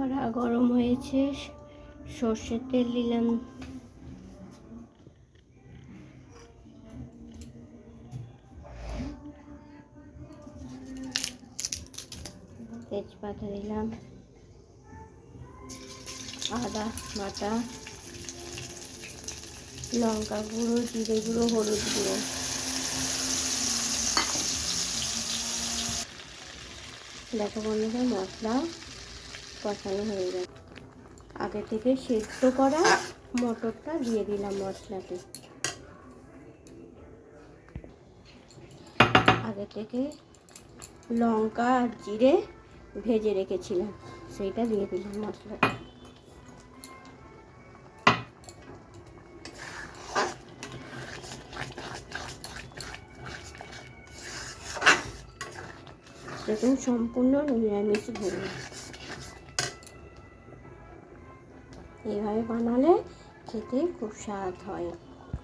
কড়া গরম হয়েছে, সর্ষের তেল দিলাম, তেজপাতা দিলাম, আদা বাটা, লঙ্কা গুঁড়ো, জিরে গুঁড়ো, হলুদ গুঁড়ো। দেখো বন্ধুরা, মশলা কষানো হয়ে গেছে। আগে থেকে সেদ্ধ করা মটরটা দিয়ে দিলাম মশলাতে। আগে থেকে লঙ্কা আর জিরে ভেজে রেখেছিলাম, সেইটা দিয়ে দিলাম মশলাটা। দেখুন, সম্পূর্ণ নিরামিষ ভুনা। এইভাবে বানালে খেতে খুব স্বাদ হয়।